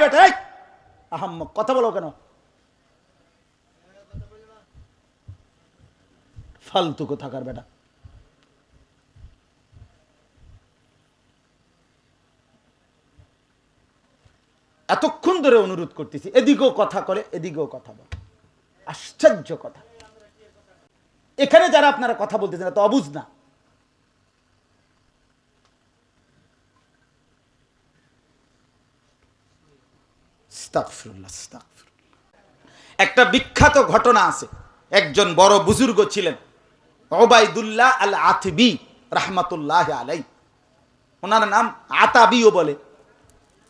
বেটা আহাম্মক কথা বলো কেন? ফালতু কোথাকার বেটা। এতক্ষণ ধরে অনুরোধ করতেছি, এদিকেও কথা করে এদিকেও কথা বলে, আশ্চর্য কথা। এখানে যারা আপনারা কথা বলতেছেন তো অবুঝ না। একটা বিখ্যাত ঘটনা আছে। একজন বড় বুজুর্গ ছিলেন ওবায়দুল্লাহ আল আতবী রাহমাতুল্লাহ আলাই, ওনার নাম আতাবিও বলে।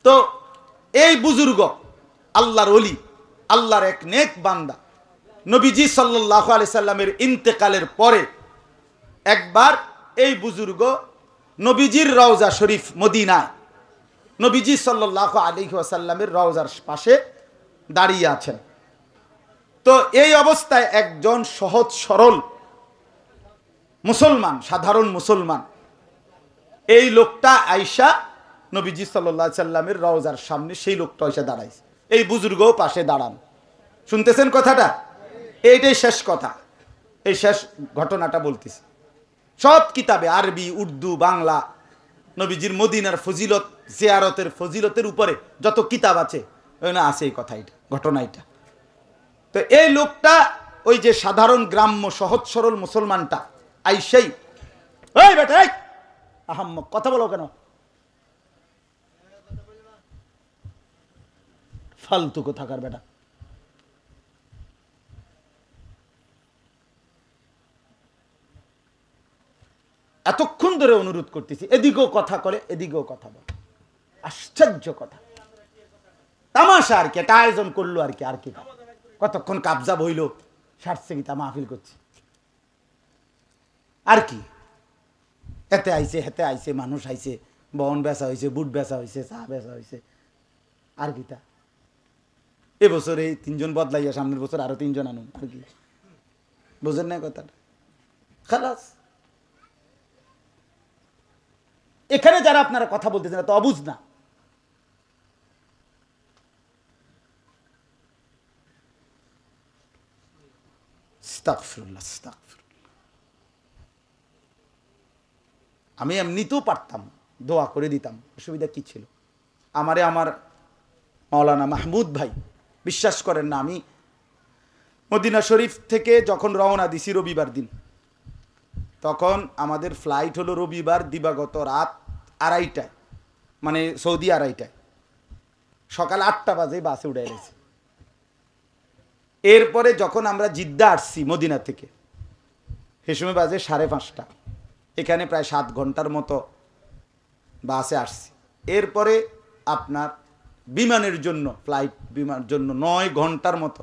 তো এই বুজুর্গ আল্লাহর ওলি, আল্লাহর এক নেক বান্দা। নবীজি সাল্লাল্লাহু আলাইহি সাল্লামের ইন্তেকালের পরে একবার এই বুজুর্গ নবীজির রওজা শরীফ মদিনায়, নবীজি সাল্লাল্লাহু আলাইহি ওয়াসাল্লামের রওজার পাশে দাঁড়িয়ে আছেন। তো এই অবস্থায় একজন সহজ সরল মুসলমান, সাধারণ মুসলমান, এই লোকটা আয়েশা নবীজি সাল্লাল্লাহু আলাইহি সাল্লামের রওজার সামনে, সেই লোকটা এসে দাঁড়াইছে, এই বুজুর্গও পাশে দাঁড়ান। শুনতেছেন কথাটা? এইটাই শেষ কথা, এই শেষ ঘটনাটা বলতেছি। সব কিতাবে আরবি, উর্দু, বাংলা নবীজির মদিনার ফজিলত, জিয়ারতের ফজিলতের উপরে যত কিতাব আছে ওখানে আছে এই কথা, এটা ঘটনা এটা। তো এই লোকটা ওই যে সাধারণ গ্রাম্য সহজ সরল মুসলমানটা আইসাই, ওই বেটা আহাম্মক কথা বলো কেন? ফালতু কোথাকার বেটা। এতক্ষণ ধরে অনুরোধ করতেছি, এদিকেও কথা করে এদিকেও কথা বলে, আশ্চর্য কথা। তামাশা আর কি, একটা আয়োজন করলো আর কি, আর কি কতক্ষণ কাবজা বইল, সারছে কি তা মাহফিল করছে আর কি। এতে আইছে হেতে আইছে, মানুষ আইছে, বন বেচা হয়েছে, বুট বেচা হয়েছে, চা বেচা হয়েছে, আর কি তা। এবছর এই 3 জন বদলাইয়া সামনের বছর আরো 3 জন আনুন, আর কি। বুঝেন না কথাটা? খালাস। এখানে যারা আপনারা কথা বলতেছেন তো অবুঝ না। আমি এমনিতেও পারতাম, দোয়া করে দিতাম, অসুবিধা কি ছিল? আমার মাওলানা মাহমুদ ভাই, বিশ্বাস করেন না, আমি মদিনা শরীফ থেকে যখন রওনা দিছি রবিবার দিন, তখন আমাদের ফ্লাইট হলো রবিবার দিবাগত রাত 2:30টায়, মানে সৌদি 2:30টায়, সকাল 8টা বাজে বাসে উঠে গেছে। এরপরে যখন আমরা জিদ্দা আসছি মদিনা থেকে, সে সময় বাজে 5:30টা, এখানে প্রায় 7 ঘন্টার মতো বাসে আসছি। এরপরে আপনার বিমানের জন্য, ফ্লাইট বিমানের জন্য 9 ঘন্টার মতো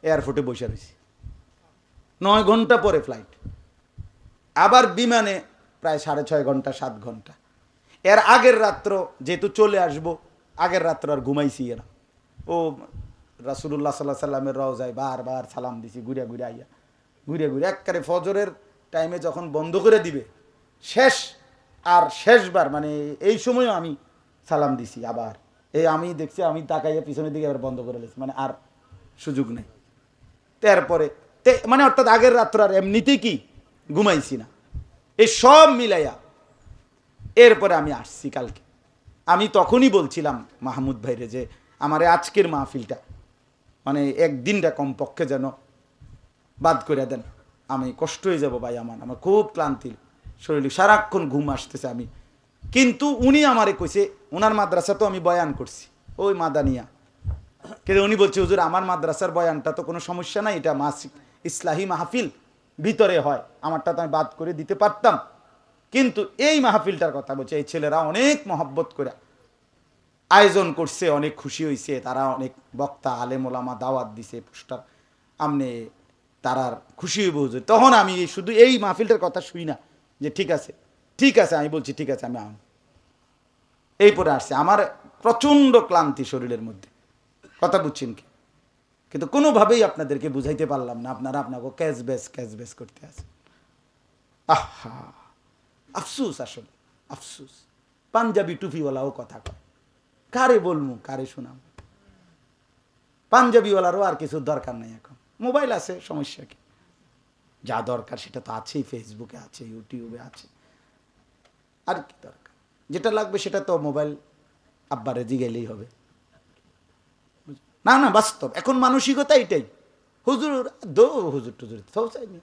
এয়ারপোর্টে বসে রয়েছি। 9 ঘন্টা পরে ফ্লাইট, আবার বিমানে প্রায় 6.5 ঘন্টা, 7 ঘন্টা। এর আগের রাত্র যেহেতু চলে আসব, আগের রাত্র আর ঘুমাইছি না। ও রাসূলুল্লাহ সাল্লাল্লাহু আলাইহি সাল্লামের রওজায় বারবার সালাম দিছি, ঘুরে ঘুরে আইয়া, ঘুরে ঘুরে একবারে ফজরের টাইমে যখন বন্ধ করে দিবে, শেষবার মানে এই সময়ও আমি সালাম দিছি। আবার এই আমি দেখছি, আমি তাকাইয়া পিছনের দিকে আবার বন্ধ করে দিয়েছি, মানে আর সুযোগ নেই। তারপরে মানে অর্থাৎ আগের রাত্র আর এমনিতেই কি ঘুমাইছি না, এই সব মিলাইয়া এরপরে আমি আসছি কালকে। আমি তখনই বলছিলাম মাহমুদ ভাইরে যে আমার আজকের মাহফিলটা মানে একদিনটা কমপক্ষে যেন বাদ করে দেন, আমি কষ্ট হয়ে যাব ভাই, আমার খুব ক্লান্তি শরীরে, সারাক্ষণ ঘুম আসতেছে। আমি কিন্তু উনি আমারে কইছে, ওনার মাদ্রাসা তো আমি বয়ান করছি ওই মাদানিয়া, কিন্তু উনি বলছে হুজুর আমার মাদ্রাসার বয়ানটা তো কোনো সমস্যা নাই, এটা মাসিক ইসলাহি মাহফিল ভিতরে হয়, আমারটা তো আমি বাদ করে দিতে পারতাম, কিন্তু এই মাহফিলটার কথা বলছে, এই ছেলেরা অনেক মহব্বত করে আয়োজন করছে, অনেক খুশি হয়েছে, তারা অনেক বক্তা আলেম ওলামা দাওয়াত দিছে, পোস্টার আমনে তারার খুশি হইব হুজুর। তখন আমি শুধু এই মাহফিলটার কথা শুই না যে ঠিক আছে ঠিক আছে, আমি বলছি ঠিক আছে আমি এই পরে আসছে। আমার প্রচণ্ড ক্লান্তি শরীরের মধ্যে, কথা বুঝছেন কি? কিন্তু কোনোভাবেই আপনাদেরকে বুঝাইতে পারলাম না, আপনারা আপনাকে ক্যাশ করতে আছে। আহা আফসুস, আসলে আফসুস। পাঞ্জাবি টুপিওয়ালাও কথা কয়, কারে বলবো, কারে শোনাম? পাঞ্জাবিওয়ালারও আর কিছু দরকার নাই, এখন মোবাইল আছে, সমস্যা কি? যা দরকার সেটা তো আছেই, ফেসবুকে আছে, ইউটিউবে আছে, আর কি দরকার? যেটা লাগবে সেটা তো মোবাইল আব্বারে জিগেলেই হবে। না না, বাস্তব এখন মানসিকতা এটাই। হুজুর দো, হুজুর টুজুর সব চাইনি,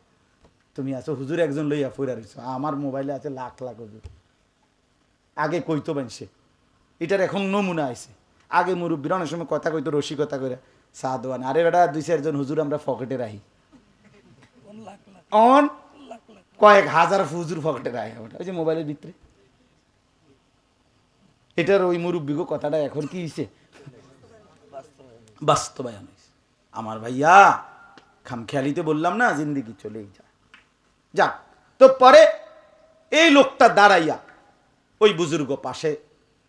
তুমি আছো হুজুর একজন লইয়া ফুরা রইছো, আমার মোবাইলে আছে লাখ লাখ হুজুর। আগে কইতো বানছে, এটার এখন নমুনা আইছে। আগে মুরব্বীরা অনেক সময় কথা কইতো রসিকতা করে, চা দোয়ান, আরে বেটা 2-4 জন হুজুর আমরা পকেটে রাখি, অন কয়েক হাজার হুজুর পকেটে রাখে ওটা, ওই যে মোবাইলের ভিতরে। এটার ওই মুরব্বীগো কথাটা এখন কি হয়েছে, বাস্তবায়ন হয়েছে। আমার ভাইয়া খামখেয়ালিতে বললাম না, জিন্দিগি চলেই যায়। যাক, তো পরে এই লোকটা দাঁড়াইয়া ওই বুজুর্গ পাশে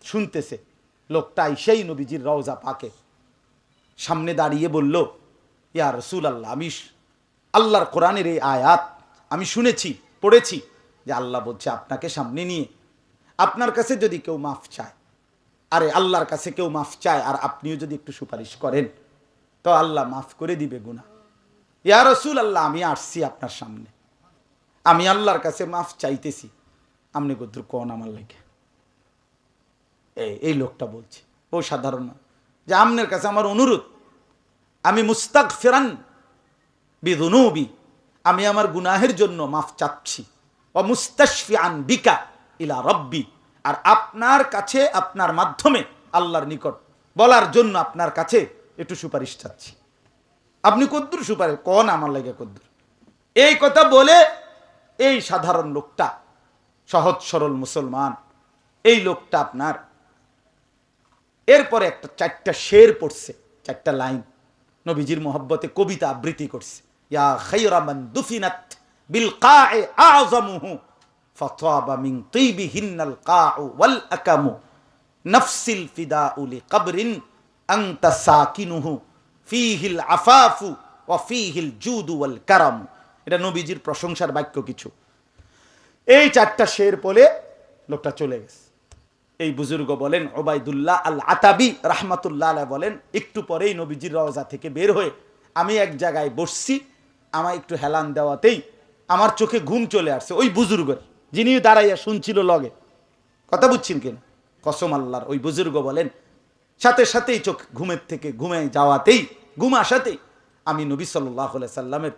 শুনতেছে, লোকটা সেই নবীজির রওজা পাকে সামনে দাঁড়িয়ে বলল, ইয়া রাসূলুল্লাহ, আমি আল্লাহর কোরআনের এই আয়াত আমি শুনেছি, পড়েছি যে আল্লাহ বলছে আপনাকে সামনে নিয়ে আপনার কাছে যদি কেউ মাফ চায়, আরে আল্লাহর কাছে কেউ মাফ চায় আর আপনিও যদি একটু সুপারিশ করেন তো আল্লাহ মাফ করে দিবে গুনাহ। ইয়া রাসূলুল্লাহ, আমি আসছি আপনার সামনে, আমি আল্লাহর কাছে মাফ চাইতেছি, আপনি কদ্দুর কোন আমার লাগে। এই লোকটা বলছে, ও সাধারণ না, যে আপনার কাছে আমার অনুরোধ, আমি মুস্তাগফিরান বিযুনুবি, আমি আমার গুনাহের জন্য মাফ চাচ্ছি, ও মুস্তাশফিআন বিকা ইলা রব্বি, আর আপনার কাছে আপনার মাধ্যমে আল্লাহর নিকট বলার জন্য আপনার কাছে একটু সুপারিশ চাচ্ছি। আপনি কদ্দুর সুপারিশ কোন আমার লাগে কদ্দুর? এই কথা বলে এই সাধারণ লোকটা, সহজ সরল মুসলমান, এই লোকটা আপনার এরপরে একটা 4টা শের পড়ছে, 4টা লাইন নবীজির মোহব্বতে কবিতা আবৃত্তি করছে। ইয়া খায়রা মান দুফিনাত বিল কা'i আযমুহু ফাতাবা মিন তিবিহিন্নাল কা'উ ওয়াল আকামু নাফসিল ফিদাউ লিকবরিন আনতা সাকিনুহু ফীহিল আফাফু ওয়া ফীহিল জুদু ওয়াল কারাম। এটা নবীজির প্রশংসার বাক্য কিছু। এই 4টা শের পড়ে লোকটা চলে গেছে। এই বুজুর্গ বলেন, ওবায়দুল্লাহ আল আতাবি রাহমাতুল্লাহ আলাইহি বলেন, একটু পরেই নবীজির রওজা থেকে বের হয়ে আমি এক জায়গায় বসছি, আমার একটু হেলান দেওয়াতেই আমার চোখে ঘুম চলে আসছে। ওই বুজুর্গের, যিনি দাঁড়াইয়া শুনছিল লগে, কথা বুঝছেন কিনা, কসম আল্লাহর, ওই বুজুর্গ বলেন সাথে সাথেই চোখ ঘুমের থেকে ঘুমে যাওয়াতেই, ঘুম আসাতেই আমি নবী সাল্লাল্লাহু আলাইহি সাল্লামের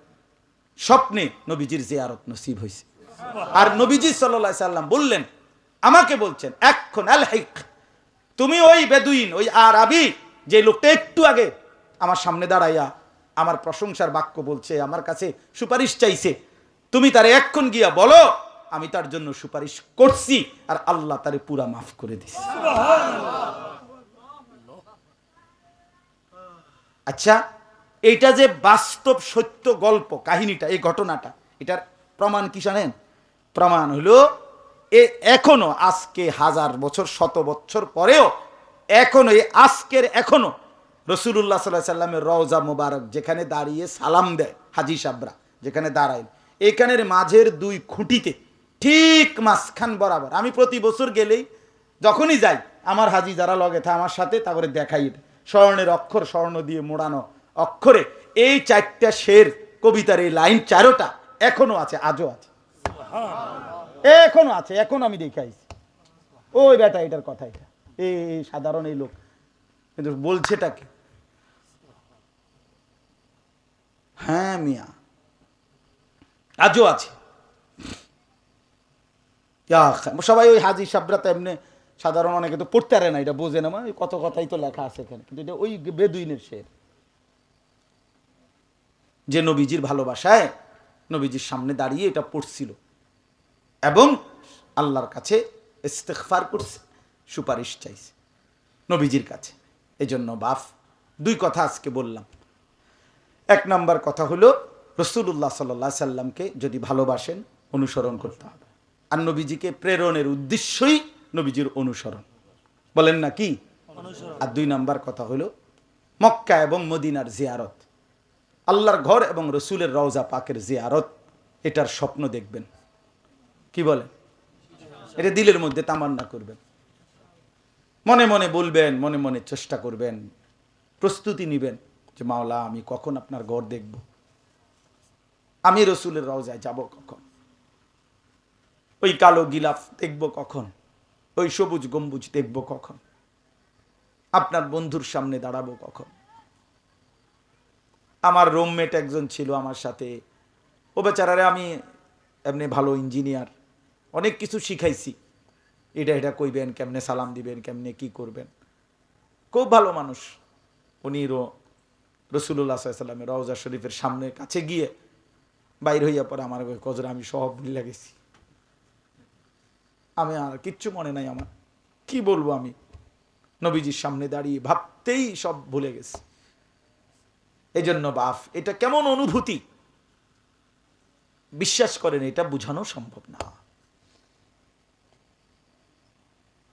স্বপ্নে নবীজির জিয়ারত নসিব হয়েছে। আর নবীজি সাল্লাল্লাহু আলাইহি সাল্লাম বললেন, আমাকে বলছেন, এখন আলহিক, তুমি ওই বেদুইন, ওই আরবি, যে লোকটা একটু আগে আমার সামনে দাঁড়াইয়া আমার প্রশংসার বাক্য বলছে, আমার কাছে সুপারিশ চাইছে, তুমি তারে এখন গিয়া বলো আমি তার জন্য সুপারিশ করছি আর আল্লাহ তারে পুরা মাফ করে দিছে। আচ্ছা, এইটা যে বাস্তব সত্য গল্প কাহিনীটা, এই ঘটনাটা, এটার প্রমাণ কি জানেন? প্রমাণ হলো এখনো, আজকে 1000 বছর 100 বছর পরেও এখনো, আজকের এখনো রাসূলুল্লাহ সাল্লাল্লাহু আলাইহি সাল্লামের রওজা মোবারক যেখানে দাঁড়িয়ে সালাম দেয় হাজী সাহেবরা, যেখানে দাঁড়ায়, এখানের মাঝের 2 খুঁটিতে ঠিক মাঝখান বরাবর, আমি প্রতি বছর গেলেই যখনই যাই আমার হাজী যারা লগে থাকে আমার সাথে, তারপরে দেখাই স্বর্ণের অক্ষর, স্বর্ণ দিয়ে মোড়ানো অক্ষরে এই 4টা শের কবিতার এই লাইন 4টা এখনো আছে, আজও আছে, এখনো আছে, এখন আমি দেখাইছি। ওই বেটা এটার কথা, এটা এই সাধারণ এই লোক কিন্তু বলছেটা কি? হ্যাঁ মিয়া, আজও আছে। সবাই ওই হাজী সাবরা তো এমনি সাধারণ, অনেকে তো পড়তে পারে না, এটা বোঝে না, মানে কত কথাই তো লেখা আছে এখানে, কিন্তু এটা ওই বেদুইনের শের, যে নবীজির ভালোবাসায় নবীজির সামনে দাঁড়িয়ে এটা পড়ছিল এবং আল্লাহর কাছে ইস্তেগফার করছে, সুপারিশ চাইছে নবীজির কাছে। এজন্য বাপ 2 কথা আজকে বললাম। 1 নম্বর কথা হলো, রাসূলুল্লাহ সাল্লাল্লাহু আলাইহি সাল্লামকে যদি ভালোবাসেন অনুসরণ করতে হবে, আর নবীজিকে প্রেরণের উদ্দেশ্যই নবীজির অনুসরণ, বলেন না কি? আর 2 নম্বর কথা হলো মক্কা এবং মদিনার জিয়ারত, আল্লাহর ঘর এবং রসুলের রওজা পাকের জিয়ারত, এটার স্বপ্ন দেখবেন। কি বলেন? এটা দিলের মধ্যে তামান্না করবেন। মনে মনে বলবেন, মনে মনে চেষ্টা করবেন, প্রস্তুতি নিবেন যে মাওলা আমি কখন আপনার ঘর দেখব, আমি রসুলের রওজায় যাব কখন, ওই কালো গিলাফ দেখব কখন, ওই সবুজ গম্বুজ দেখব কখন, আপনার বন্ধুর সামনে দাঁড়াবো কখন। আমার রুমমেট একজন ছিল আমার সাথে, ও বেচারারে আমি এমনি ভালো ইঞ্জিনিয়ার, অনেক কিছু শিখাইছি, এটা এটা কইবেন, কেমনে সালাম দিবেন, কেমনে কি করবেন, খুব ভালো মানুষ। উনি রসুল্লাহ সাল্লামের রওজা শরীফের সামনে কাছে গিয়ে বাইর হইয়া পরে আমার কজরে আমি সব ভুলে গেছি, আমি আর কিচ্ছু মনে নাই আমার, কি বলবো আমি, নবীজির সামনে দাঁড়িয়ে ভাবতেই সব ভুলে গেছি। এই জন্য বাপ, এটা কেমন অনুভূতি বিশ্বাস করেন, এটা বোঝানো সম্ভব না।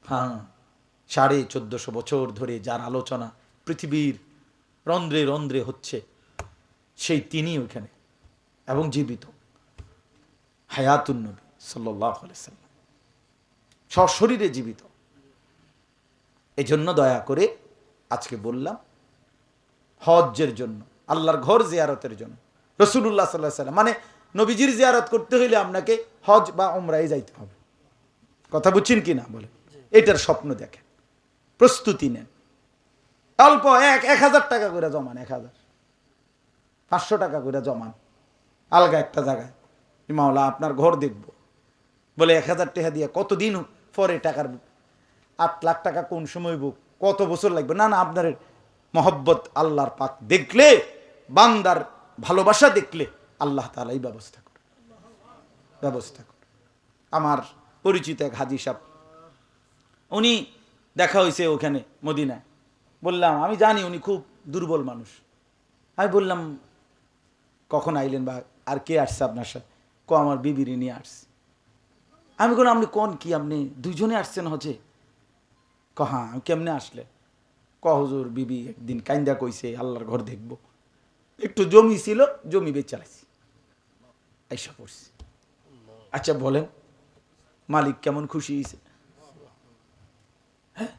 হ্যাঁ, 1450 বছর ধরে যার আলোচনা পৃথিবীর রন্ধ্রে রন্ধ্রে হচ্ছে, সেই তিনি ওইখানে এবং জীবিত, হায়াতুন নবী সাল্লাল্লাহু আলাইহি সাল্লাম, সশরীরে জীবিত। এই জন্য দয়া করে আজকে বললাম, হজ্জের জন্য, আল্লাহর ঘর জিয়ারতের জন্য, রাসূলুল্লাহ সাল্লাল্লাহু আলাইহি সাল্লাম মানে নবীজির জিয়ারত করতে হইলে আপনাকে হজ বা উমরায় যাইতে হবে। কথা বুঝছেন কি না বলে, এটার স্বপ্ন দেখেন, প্রস্তুতি নেন, অল্প 1000 টাকা করে জমান, 500 টাকা করে জমান, আলগা একটা জায়গায়, মাওলা আপনার ঘর দেখব বলে 1000 টাকা দিয়ে কতদিন পরে টাকার 8 লাখ টাকা কোন সময় বুক, কত বছর লাগবে, না না, আপনার মহব্বত আল্লাহর পাক দেখলে, বান্দার ভালোবাসা দেখলে আল্লাহ তাআলাই ব্যবস্থা করে। আমার পরিচিত এক হাজী সাহেব, উনি দেখা হয়েছে ওখানে মদিনায়, বললাম আমি জানি উনি খুব দুর্বল মানুষ, আমি বললাম কখন আইলেন বা আর কে আসছে আপনার সাথে, আমার বিবির নিয়ে আসছে। আমি বললাম আপনি কোন কি, আপনি দুইজনে আসছেন হচ্ছে? হ্যাঁ। কেমনে আসলে? হুজুর বিবি একদিন কাইন্দা কইছে আল্লাহর ঘর দেখব, একটু জমি ছিল, জমি বেচ চালাইছি, আইসা পড়ছি। আচ্ছা বলেন, মালিক কেমন খুশি হয়েছে? হ্যাঁ,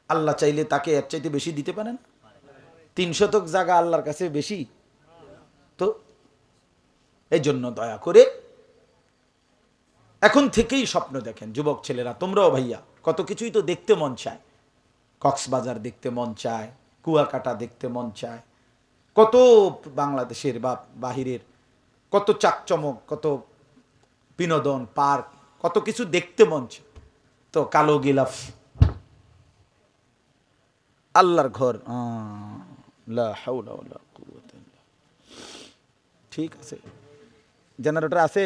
আল্লাহ চাইলে তাকে এর চাইতে বেশি দিতে পারেন। 3 শতক জায়গা আল্লাহর কাছে বেশি তো। এই জন্য দয়া করে এখন থেকেই স্বপ্ন দেখেন যুবক ছেলেরা, তোমরাও ভাইয়া, কত কিছুই তো দেখতে মন চায়, কক্সবাজার দেখতে মন চায়, কুয়াকাটা দেখতে মন চায়, কত বাংলাদেশের বা বাহিরের কত চাকচমক, কত বিনোদন পার্ক, কত কিছু দেখতে মন চায়। তো কালো গিলাফ আল্লাহর ঘর, লা হাওলা ওয়ালা কুওয়াতা ইল্লা বিল্লাহ। ঠিক আছে, জেনারেটর আছে,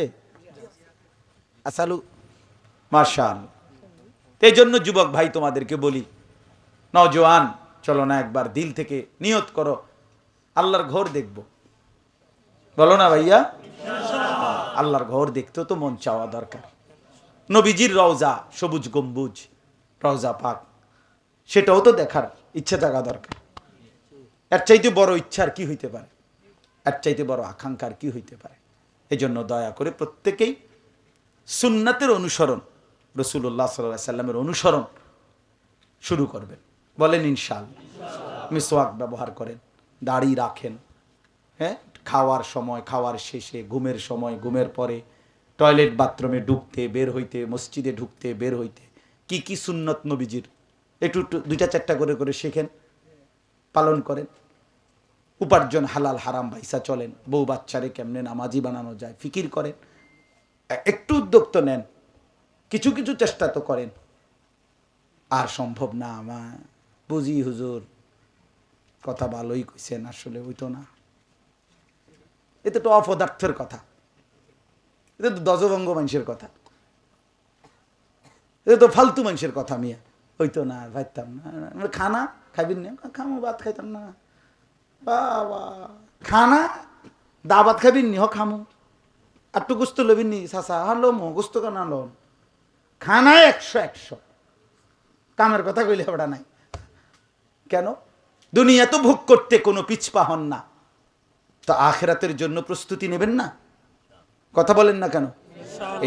আসালু, মাশাআল্লাহ। এই জন্য যুবক ভাই তোমাদেরকে বলি, নওজোয়ান চলো না একবার দিল থেকে নিয়ত করো আল্লাহর ঘর দেখব, বলো না ভাইয়া? আল্লাহর ঘর দেখতেও তো মন চাওয়া দরকার। নবীজির রওজা, সবুজ গম্বুজ, রওজা পাক, সেটাও তো দেখার ইচ্ছা থাকা দরকার। এর চাইতে বড় ইচ্ছার কি হইতে পারে, এর চাইতে বড় আকাঙ্ক্ষার কি হইতে পারে? এই জন্য দয়া করে প্রত্যেকেই সুন্নাতের অনুসরণ, রাসূলুল্লাহ সাল্লাল্লাহু আলাইহি সাল্লামের অনুসরণ শুরু করবেন। বলেন ইনশাআল্লাহ। মিসওয়াক ব্যবহার করেন, দাড়ি রাখেন, হ্যাঁ, খাওয়ার সময়, খাওয়ার শেষে, ঘুমের সময়, ঘুমের পরে, টয়লেট বাথরুমে ঢুকতে বের হইতে, মসজিদে ঢুকতে বের হইতে কি কি সুন্নত নবীজির একটু 2টা-4টা করে করে শেখেন, পালন করেন। উপার্জন হালাল হারাম ভাইসা চলেন, বউ বাচ্চারে কেমনে নামাজি বানানো যায় ফিকির করেন, একটু উদ্যোগ তো নেন, কিছু কিছু চেষ্টা তো করেন। আর সম্ভব না আমার বুঝি হুজুর, কথা ভালোই কইছেন, আসলে হইতো না, এটা তো অপদার্থের কথা, এটা তো দজভঙ্গ মানুষের কথা, এটা তো ফালতু মানুষের কথা, মিয়া হইতো না, আর ভাবতাম না, খানা খাইবেন না, খামো ভাত খাইতাম না, বাবা খানা দাবাত খাইবেন নি, হ খামো, আর তো গুস্ত লবিন নি, চাষা হ্যাঁ লমো গুস্ত কেনা লম, খানা 100 কামের কথা কইলে ওটা নাই কেন? দুনিয়া তো ভোগ করতে কোনো পিছপা হন না, তো আখিরাতের জন্য প্রস্তুতি নেবেন না? কথা বলেন না কেন?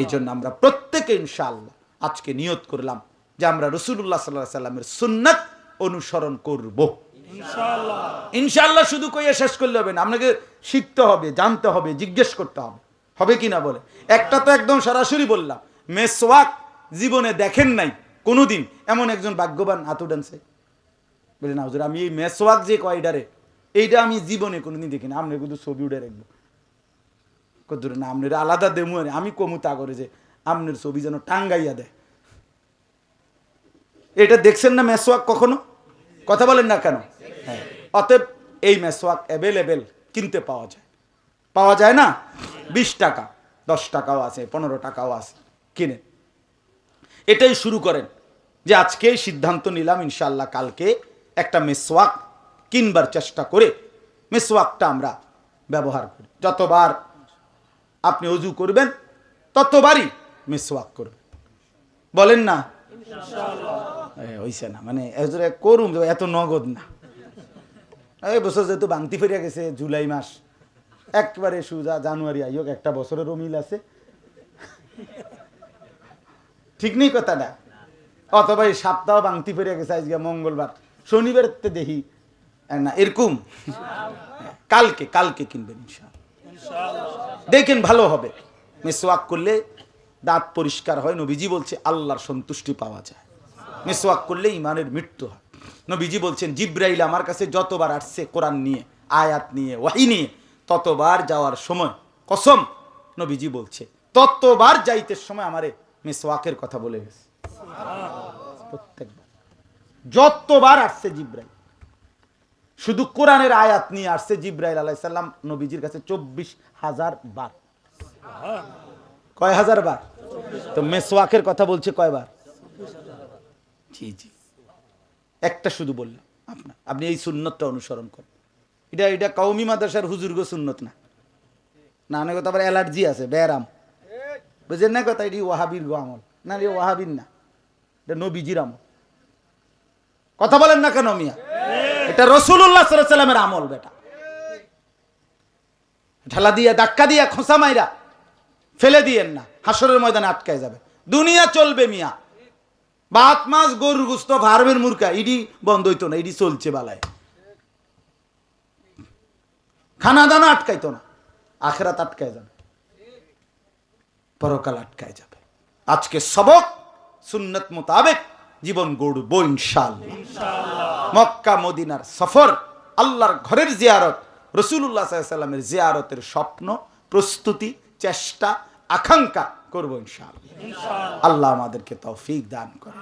এই জন্য আমরা প্রত্যেকে ইনশাআল্লাহ আজকে নিয়ত করলাম যে আমরা রাসূলুল্লাহ সাল্লাল্লাহু আলাইহি সাল্লামের সুন্নাত অনুসরণ করব ইনশাআল্লাহ। ইনশাআল্লাহ শুধু কইয়া শেষ করলে হবে না, আপনাকে শিখতে হবে, জানতে হবে, জিজ্ঞেস করতে হবে, হবে কি না বলে। একটা তো একদম সরাসরি বললাম, মেসওয়াক জীবনে দেখেন নাই কোনোদিন এমন একজন ভাগ্যবান হাত উঠানছে বলে না হুজুর আমি এই মেসওয়াক যে কয়ডারে এইটা আমি জীবনে কোনোদিন দেখি না। আপনার কিন্তু ছবি উঠে রাখবো কদ্দুর না, আপনার আলাদা দেমু আমি কমু তা করে যে আপনার ছবি যেন টাঙ্গাইয়া দেয়। এটা দেখছেন না মেসওয়াক কখনো? কথা বলেন না কেন? হ্যাঁ, অতএব এই মেসওয়াক অ্যাভেলেবেল কিনতে পাওয়া যায় না? 20 টাকা, 10 টাকাও আছে, 15 টাকাও আছে, কিনে এটাই শুরু করেন যে আজকে সিদ্ধান্ত নিলাম ইনশাআল্লাহ কালকে একটা মেসওয়াক কিনবার চেষ্টা করে মেসওয়াকটা আমরা ব্যবহার করি। যতবার আপনি ওযু করবেন ততবারই মেসওয়াক করবেন, বলেন না হইছে না? মানে করুন, এত নগদ না। এই বছর যেহেতু বাংতি ফেরিয়া গেছে, জুলাই মাস একবারে সুজা, জানুয়ারি আইয়ক, একটা বছরেরও মিল আছে, ঠিক নেই কথাটা? অথবা এই সপ্তাহ বাংতি ফেরিয়া গেছে, আজকে মঙ্গলবার, শনিবার দেখি না, এরকম কালকে কিনবেন ইনশাআল্লাহ, দেখেন ভালো হবে। মেসওয়াক করলে দাঁত পরিষ্কার হয়, নবীজি বলছে আল্লাহর সন্তুষ্টি পাওয়া যায়। মেসওয়াক করলে ইমানের মৃত্যু হয়। নবীজি বলছেন জিব্রাইল আমার কাছে যতবার আসছে কোরআন নিয়ে, আয়াত নিয়ে, ওয়াহি নিয়ে, ততবার যাওয়ার সময় কসম নবীজি বলছে ততবার যাইতে সময় আমারে মেসওয়াকের কথা বলে গেছে। প্রত্যেকবার যতবার আসছে জিব্রাইল, শুধু কোরআনের আয়াত নিয়ে আসছে জিব্রাইল আলাইহিস সালাম নবীজির কাছে 24,000 বার। কয় হাজার বার? তো মেসওয়াকের কথা বলছে কয়বার? জি, একটা শুধু বললাম আপনি এই সুন্নতটা অনুসরণ করেন। এটা কওমি মাদ্রাসার হুজুরগো সুন্নত না, না কথা আবার অ্যালার্জি আছে, ব্যারাম, বুঝেন না কথা? এটি ওয়াহাবির গো আমল না, রে ওয়াহাবির না, এটা নবীজির আমল। কথা বলেন না কেন মিয়া? এটা রাসূলুল্লাহ সাল্লাল্লাহু আলাইহি সাল্লামের আমল। বেটা ঢালা দিয়া, ধাক্কা দিয়া, খোঁচা মাইরা ফেলে দিয়েন না, হাসরের ময়দানে আটকায় যাবে। দুনিয়া চলবে মিয়া, ভাত মাছ গরুর গোশত ফার্মের মুরগা ইডি বন্ধ হইতো না, ইডি চলছে বালায়, খানা দানা আটকাইতো না, আখিরাত আটকায় যাবে, পরকাল আটকায় যাবে। আজকে সবক সুন্নত মোতাবেক জীবন গড়বো ইনশাআল্লাহ। মক্কা মদিনার সফর, আল্লাহর ঘরের জিয়ারত, রাসূলুল্লাহ সাল্লাল্লাহু আলাইহি ওয়াসাল্লামের জিয়ারতের স্বপ্ন, প্রস্তুতি, চেষ্টা, আকাঙ্ক্ষা করবো ইনশাআল্লাহ। আল্লাহ আমাদেরকে তৌফিক দান করে।